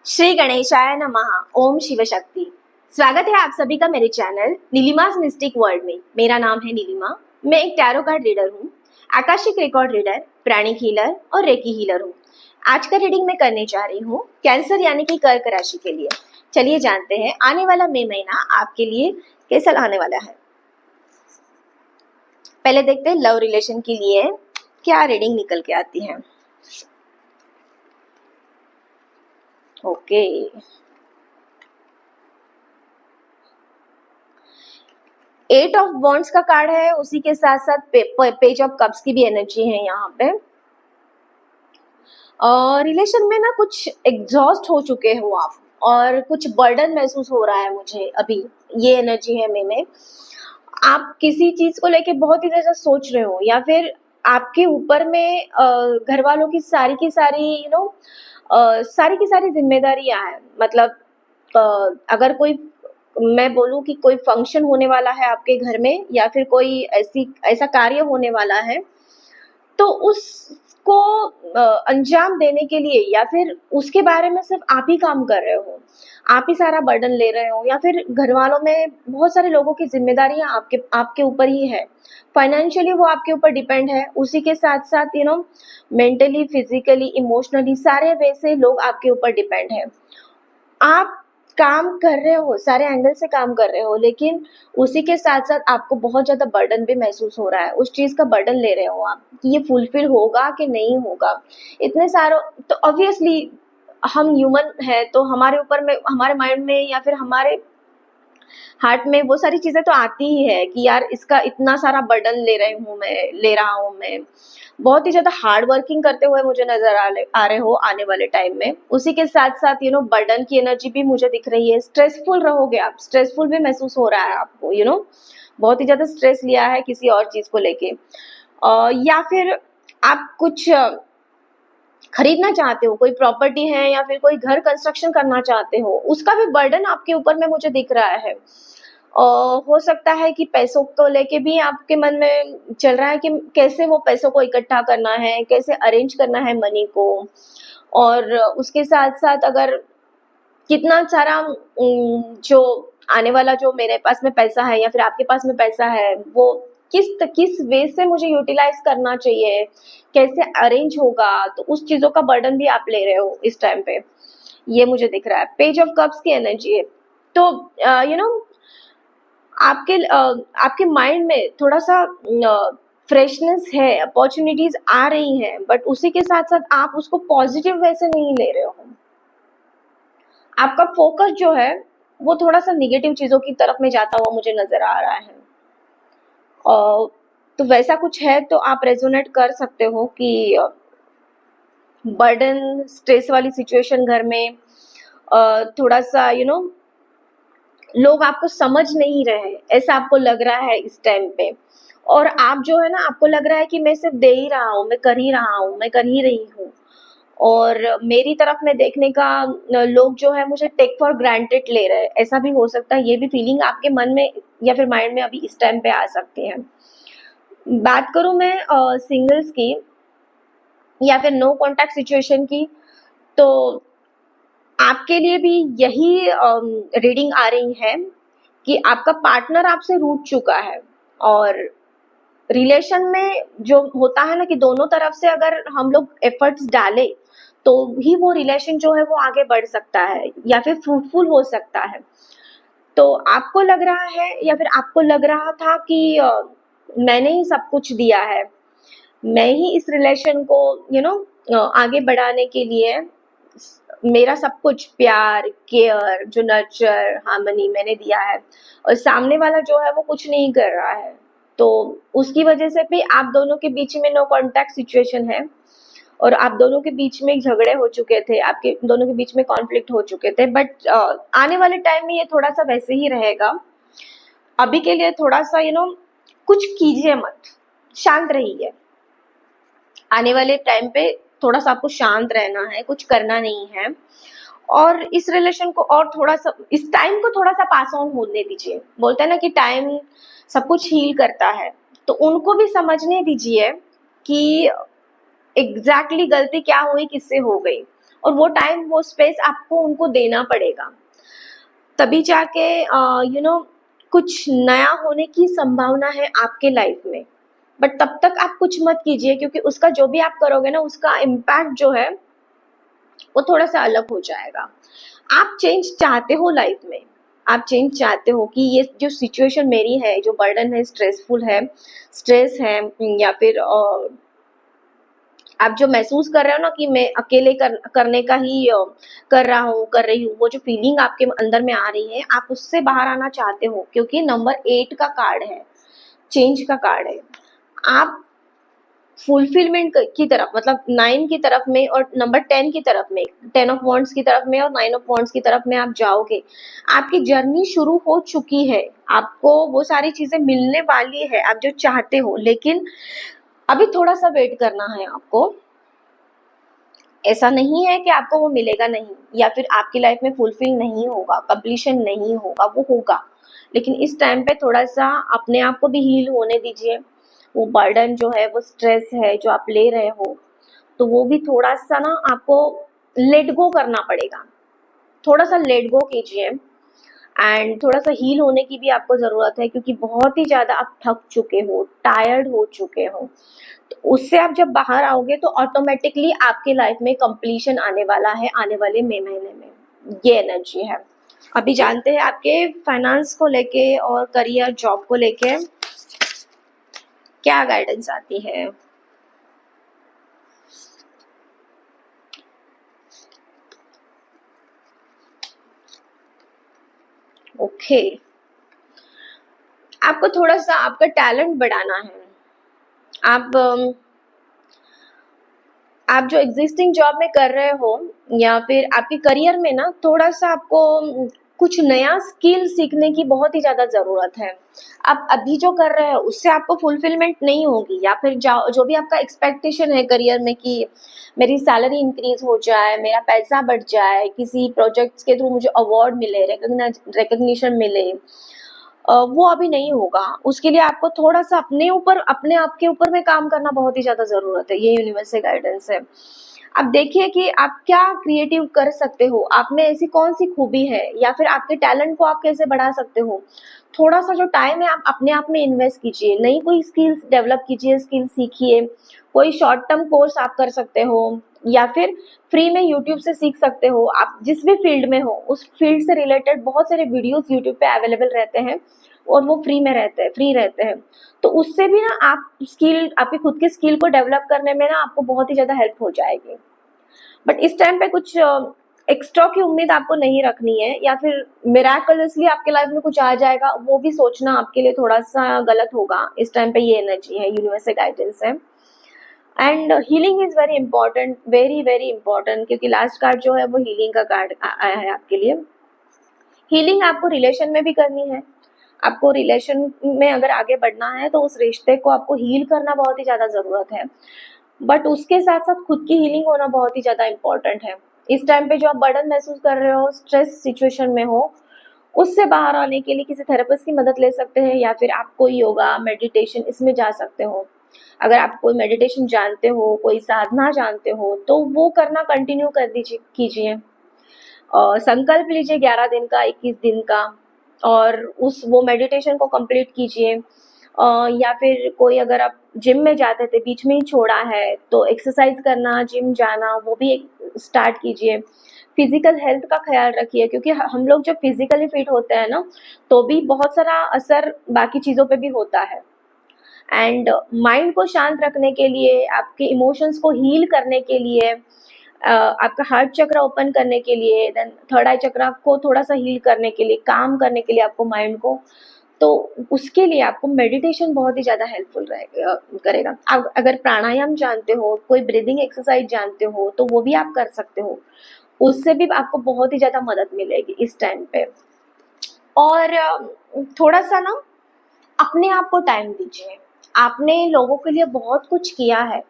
श्री गणेशाय नमः। ओम शिव शक्ति। स्वागत है आप सभी का मेरे चैनल नीलिमास मिस्टिक वर्ल्ड में। मेरा नाम है नीलिमा। मैं एक टैरो कार्ड रीडर हूँ, आकाशिक रिकॉर्ड रीडर, प्राणिक हीलर और रेकी हीलर हूँ। आज का रीडिंग मैं करने जा रही हूँ कैंसर यानी कि कर्क राशि के लिए। चलिए जानते हैं आने वाला मई महीना आपके लिए कैसा आने वाला है। पहले देखते हैं लव रिलेशन के लिए क्या रीडिंग निकल के आती है। ओके, एट ऑफ वॉन्ड्स का कार्ड है, उसी के साथ साथ पेज ऑफ कप्स की भी एनर्जी है यहाँ पे। रिलेशन में ना कुछ एग्जॉस्ट हो चुके हो आप और कुछ बर्डन महसूस हो रहा है मुझे अभी, ये एनर्जी है में। आप किसी चीज को लेके बहुत ही ज्यादा सोच रहे हो या फिर आपके ऊपर में घर वालों की सारी की सारी सारी की सारी जिम्मेदारियां हैं। मतलब अगर कोई, मैं बोलूं कि कोई फंक्शन होने वाला है आपके घर में या फिर कोई ऐसा कार्य होने वाला है, तो उसको अंजाम देने के लिए या फिर उसके बारे में सिर्फ आप ही काम कर रहे हो, आप ही सारा बर्डन ले रहे हो, या फिर घर वालों में बहुत सारे लोगों की जिम्मेदारियां आपके ऊपर ही है। फाइनेंशियली वो आपके ऊपर डिपेंड है, उसी के साथ साथ मेंटली, फिजिकली, इमोशनली सारे वैसे लोग आपके ऊपर डिपेंड है। आप काम कर रहे हो, सारे एंगल से काम कर रहे हो, लेकिन उसी के साथ साथ आपको बहुत ज्यादा बर्डन भी महसूस हो रहा है। उस चीज का बर्डन ले रहे हो आप कि ये फुलफिल होगा कि नहीं होगा। इतने सारे, तो ऑब्वियसली हम ह्यूमन है, तो हमारे ऊपर में, हमारे माइंड में या फिर हमारे हार्ट में वो सारी चीजें तो आती ही है कि यार इसका इतना सारा बर्डन ले रहा हूँ मैं। बहुत ही ज्यादा हार्ड वर्किंग करते हुए मुझे नजर आ रहे हो आने वाले टाइम में। उसी के साथ साथ बर्डन की एनर्जी भी मुझे दिख रही है। स्ट्रेसफुल रहोगे आप, स्ट्रेसफुल भी महसूस हो रहा है आपको, बहुत ही ज्यादा स्ट्रेस लिया है किसी और चीज को लेके, या फिर आप कुछ खरीदना चाहते हो, कोई प्रॉपर्टी है या फिर कोई घर कंस्ट्रक्शन करना चाहते हो, उसका भी बर्डन आपके ऊपर में मुझे दिख रहा है। हो सकता है कि पैसों को लेके भी आपके मन में चल रहा है कि कैसे वो पैसों को इकट्ठा करना है, कैसे अरेंज करना है मनी को। और उसके साथ साथ अगर कितना सारा जो आने वाला, जो मेरे पास में पैसा है या फिर आपके पास में पैसा है, वो किस वे से मुझे यूटिलाइज करना चाहिए, कैसे अरेंज होगा, तो उस चीजों का बर्डन भी आप ले रहे हो इस टाइम पे, ये मुझे दिख रहा है। पेज ऑफ कप्स की एनर्जी है, तो आपके माइंड में थोड़ा सा फ्रेशनेस है, अपॉर्चुनिटीज आ रही हैं, बट उसी के साथ साथ आप उसको पॉजिटिव वे से नहीं ले रहे हो। आपका फोकस जो है वो थोड़ा सा निगेटिव चीजों की तरफ में जाता हुआ मुझे नजर आ रहा है। तो वैसा कुछ है तो आप रेजोनेट कर सकते हो कि बर्डन, स्ट्रेस वाली सिचुएशन घर में, थोड़ा सा लोग आपको समझ नहीं रहे, ऐसा आपको लग रहा है इस टाइम पे। और आप जो है ना, आपको लग रहा है कि मैं सिर्फ दे ही रहा हूँ, मैं कर ही रहा हूँ, मैं कर ही रही हूँ, और मेरी तरफ में देखने का लोग जो है मुझे टेक फॉर ग्रांटेड ले रहे हैं। ऐसा भी हो सकता है, ये भी फीलिंग आपके मन में या फिर माइंड में अभी इस टाइम पे आ सकती है। बात करूं मैं सिंगल्स की या फिर नो कॉन्टैक्ट सिचुएशन की, तो आपके लिए भी यही रीडिंग आ रही है कि आपका पार्टनर आपसे रूठ चुका है। और रिलेशन में जो होता है ना कि दोनों तरफ से अगर हम लोग एफर्ट्स डालें तो ही वो रिलेशन जो है वो आगे बढ़ सकता है या फिर फ्रूटफुल हो सकता है। तो आपको लग रहा है या फिर आपको लग रहा था कि मैंने ही सब कुछ दिया है, मैं ही इस रिलेशन को आगे बढ़ाने के लिए मेरा सब कुछ प्यार, केयर, जो नर्चर, हार्मनी मैंने दिया है, और सामने वाला जो है वो कुछ नहीं कर रहा है। तो उसकी वजह से भी आप दोनों के बीच में नो कॉन्टैक्ट सिचुएशन है और आप दोनों के बीच में झगड़े हो चुके थे, आपके दोनों के बीच में कॉन्फ्लिक्ट हो चुके थे। बट आने वाले टाइम में ये थोड़ा सा वैसे ही रहेगा। अभी के लिए थोड़ा सा कुछ कीजिए मत, शांत रहिए। आने वाले टाइम पे थोड़ा सा आपको शांत रहना है, कुछ करना नहीं है, और इस रिलेशन को और थोड़ा सा, इस टाइम को थोड़ा सा पास ऑन होने दीजिए। बोलते हैं ना कि टाइम सब कुछ हील करता है, तो उनको भी समझने दीजिए कि एग्जैक्टली गलती क्या हुई, किससे हो गई, और वो टाइम वो स्पेस आपको उनको देना पड़ेगा, तभी जाके कुछ नया होने की संभावना है आपके लाइफ में। बट तब तक आप कुछ मत कीजिए, क्योंकि उसका जो भी आप करोगे ना, उसका इम्पैक्ट जो है वो थोड़ा सा अलग हो जाएगा। आप चेंज चाहते हो लाइफ में, आप चेंज चाहते हो कि ये जो सिचुएशन मेरी है, जो बर्डन है, स्ट्रेसफुल है, स्ट्रेस है, या फिर आप जो महसूस कर रहे हो ना कि मैं अकेले करने का ही कर रहा हूँ, कर रही हूँ, वो जो फीलिंग आपके अंदर में आ रही है, आप उससे बाहर आना चाहते हो, क्योंकि नंबर 8 का कार्ड है, चेंज का कार्ड है। आप फुलफिलमेंट की तरफ, मतलब 9 की तरफ में और नंबर 10 की तरफ में, 10 ऑफ वॉन्ड्स की तरफ में और 9 ऑफ वॉन्ड्स की तरफ में आप जाओगे। आपकी जर्नी शुरू हो चुकी है, आपको वो सारी चीजें मिलने वाली है, आप जो चाहते हो, लेकिन अभी थोड़ा सा वेट करना है आपको। ऐसा नहीं है कि आपको वो मिलेगा नहीं, या फिर आपकी लाइफ में फुलफिल नहीं होगा, कंप्लीशन नहीं होगा, वो होगा, लेकिन इस टाइम पे थोड़ा सा अपने आप को भी हील होने दीजिए। वो बर्डन जो है, वो स्ट्रेस है जो आप ले रहे हो, तो वो भी थोड़ा सा ना आपको लेट गो करना पड़ेगा, थोड़ा सा लेट गो कीजिए। एंड थोड़ा सा हील होने की भी आपको ज़रूरत है, क्योंकि बहुत ही ज़्यादा आप थक चुके हो, टायर्ड हो चुके हो। तो उससे आप जब बाहर आओगे तो ऑटोमेटिकली आपके लाइफ में कंप्लीशन आने वाला है, आने वाले मई महीने में, ये एनर्जी है। अभी जानते हैं आपके फाइनेंस को लेके और करियर जॉब को लेके क्या गाइडेंस आती है। ओके, आपको थोड़ा सा आपका टैलेंट बढ़ाना है। आप जो एग्जिस्टिंग जॉब में कर रहे हो, या फिर आपके करियर में ना, थोड़ा सा आपको कुछ नया स्किल सीखने की बहुत ही ज़्यादा ज़रूरत है। आप अभी जो कर रहे हो उससे आपको फुलफिलमेंट नहीं होगी, या फिर जो भी आपका एक्सपेक्टेशन है करियर में कि मेरी सैलरी इंक्रीज हो जाए, मेरा पैसा बढ़ जाए, किसी प्रोजेक्ट्स के थ्रू मुझे अवार्ड मिले, रिकग्निशन मिले, वो अभी नहीं होगा। उसके लिए आपको थोड़ा सा अपने आप के ऊपर में काम करना बहुत ही ज़्यादा ज़रूरत है। ये यूनिवर्स से गाइडेंस है। अब देखिए कि आप क्या क्रिएटिव कर सकते हो, आप में ऐसी कौन सी खूबी है, या फिर आपके टैलेंट को आप कैसे बढ़ा सकते हो। थोड़ा सा जो टाइम है आप अपने आप में इन्वेस्ट कीजिए, नई कोई स्किल्स डेवलप कीजिए, स्किल सीखिए। कोई शॉर्ट टर्म कोर्स आप कर सकते हो, या फिर फ्री में यूट्यूब से सीख सकते हो। आप जिस भी फील्ड में हो, उस फील्ड से रिलेटेड बहुत सारे वीडियोस यूट्यूब पे अवेलेबल रहते हैं, और वो फ्री रहते हैं। तो उससे भी ना आप स्किल, आपकी खुद की स्किल को डेवलप करने में ना आपको बहुत ही ज़्यादा हेल्प हो जाएगी। बट इस टाइम पे कुछ एक्स्ट्रा की उम्मीद आपको नहीं रखनी है, या फिर मिराकलसली आपके लाइफ में कुछ आ जाएगा, वो भी सोचना आपके लिए थोड़ा सा गलत होगा। इस टाइम पे ये एनर्जी है, यूनिवर्स से गाइडेंस है। And healing is very important, very very important, क्योंकि लास्ट कार्ड जो है वो हीलिंग का कार्ड आया है आपके लिए। हीलिंग आपको रिलेशन में भी करनी है। आपको रिलेशन में अगर आगे बढ़ना है तो उस रिश्ते को आपको हील करना बहुत ही ज़्यादा ज़रूरत है। बट उसके साथ साथ खुद की हीलिंग होना बहुत ही ज़्यादा इम्पोर्टेंट है। इस टाइम पे जो आप बर्डन महसूस कर रहे हो, स्ट्रेस सिचुएशन में हो, उससे बाहर आने के लिए किसी थेरेपिस्ट की मदद ले सकते हैं, या फिर आप कोई योगा, मेडिटेशन इसमें जा सकते हो। अगर आप कोई मेडिटेशन जानते हो, कोई साधना जानते हो, तो वो करना कंटिन्यू कर दीजिए, कीजिए। संकल्प लीजिए 11 दिन का, 21 दिन का, और वो मेडिटेशन को कंप्लीट कीजिए। या फिर कोई, अगर आप जिम में जाते थे, बीच में ही छोड़ा है, तो एक्सरसाइज करना, जिम जाना, वो भी एक स्टार्ट कीजिए। फिजिकल हेल्थ का ख्याल रखिए, क्योंकि हम लोग जब फिजिकली फिट होते हैं ना, तो भी बहुत सारा असर बाकी चीज़ों पे भी होता है। एंड माइंड को शांत रखने के लिए, आपके इमोशंस को हील करने के लिए, आपका हार्ट चक्र ओपन करने के लिए, देन थर्ड आई चक्र को थोड़ा सा हील करने के लिए, काम करने के लिए आपको माइंड को, तो उसके लिए आपको मेडिटेशन बहुत ही ज़्यादा हेल्पफुल करेगा। आप अगर प्राणायाम जानते हो, कोई ब्रीदिंग एक्सरसाइज जानते हो, तो वो भी आप कर सकते हो। उससे भी आपको बहुत ही ज़्यादा मदद मिलेगी इस टाइम पे। और थोड़ा सा ना अपने आप को टाइम दीजिए। आपने लोगों के लिए बहुत कुछ किया है,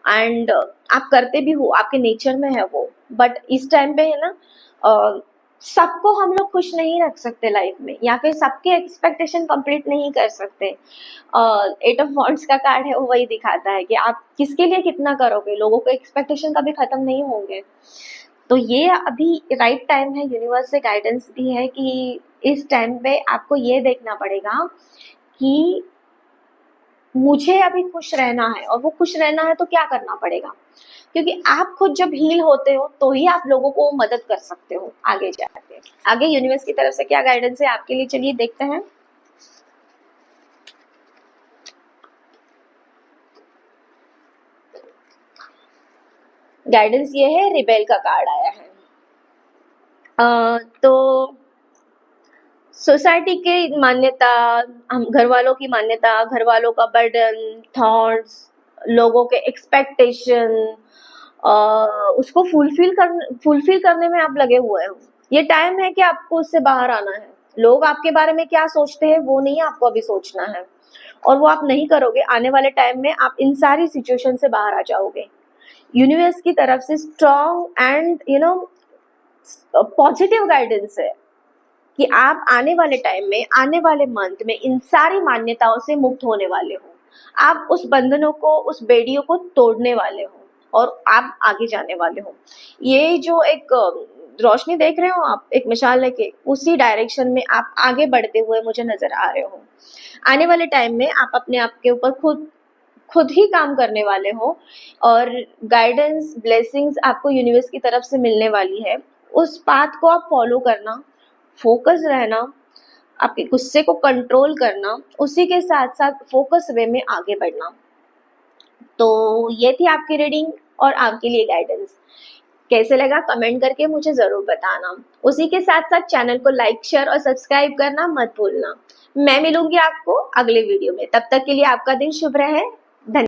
एंड आप करते भी हो, आपके नेचर में है वो। बट इस टाइम पे है ना, सबको हम लोग खुश नहीं रख सकते लाइफ में, या फिर सबके एक्सपेक्टेशन कंप्लीट नहीं कर सकते। 8 ऑफ वॉन्ड्स का कार्ड है, वो वही दिखाता है कि आप किसके लिए कितना करोगे, लोगों के एक्सपेक्टेशन कभी खत्म नहीं होंगे। तो ये अभी राइट टाइम है, यूनिवर्स से गाइडेंस भी है कि इस टाइम पे आपको ये देखना पड़ेगा कि मुझे अभी खुश रहना है, और वो खुश रहना है तो क्या करना पड़ेगा, क्योंकि आप खुद जब हील होते हो तो ही आप लोगों को मदद कर सकते हो आगे जाके। आगे यूनिवर्स की तरफ से क्या गाइडेंस है आपके लिए, चलिए देखते हैं। गाइडेंस ये है, रिबेल का कार्ड आया है। तो सोसाइटी की मान्यता, हम घर वालों की मान्यता, घर वालों का बर्डन, थॉट्स, लोगों के एक्सपेक्टेशन, उसको फुलफिल करने में आप लगे हुए हो। ये टाइम है कि आपको उससे बाहर आना है। लोग आपके बारे में क्या सोचते हैं वो नहीं आपको अभी सोचना है, और वो आप नहीं करोगे। आने वाले टाइम में आप इन सारी सिचुएशन से बाहर आ जाओगे। यूनिवर्स की तरफ से स्ट्रॉन्ग एंड पॉजिटिव गाइडेंस है कि आप आने वाले टाइम में, आने वाले मंथ में इन सारी मान्यताओं से मुक्त होने वाले हो। आप उस बंधनों को, उस बेड़ियों को तोड़ने वाले हो और आप आगे जाने वाले हो। ये जो एक रोशनी देख रहे हो आप, एक मिसाल लेके, उसी डायरेक्शन में आप आगे बढ़ते हुए मुझे नजर आ रहे हो। आने वाले टाइम में आप अपने आप के ऊपर खुद ही काम करने वाले हो, और गाइडेंस, ब्लेसिंग्स आपको यूनिवर्स की तरफ से मिलने वाली है। उस पाथ को आप फॉलो करना, फोकस रहना, आपके गुस्से को कंट्रोल करना, उसी के साथ साथ फोकस वे में आगे बढ़ना। तो ये थी आपकी रीडिंग और आपके लिए गाइडेंस। कैसे लगा कमेंट करके मुझे जरूर बताना। उसी के साथ साथ चैनल को लाइक, शेयर और सब्सक्राइब करना मत भूलना। मैं मिलूंगी आपको अगले वीडियो में। तब तक के लिए आपका दिन शुभ रहे।